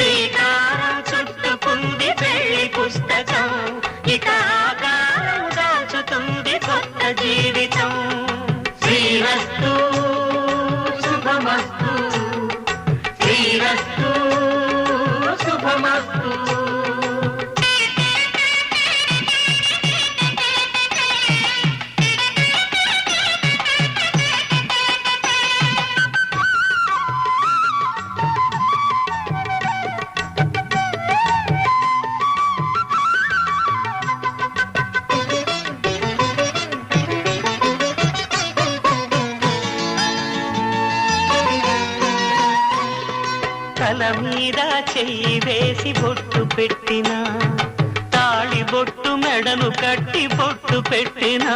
శ్రీకారం చుట్టుకుంది పెళ్లి పుస్తకం, ఇక ఆకారం దాచుతుంది కొత్త జీవితం. శ్రీరస్తు శుభమస్తు, శ్రీరస్తు శుభమస్తు. తల మీద చెయ్యి వేసి బొట్టు పెట్టినా, తాళి బొట్టు మెడను కట్టి బొట్టు పెట్టినా,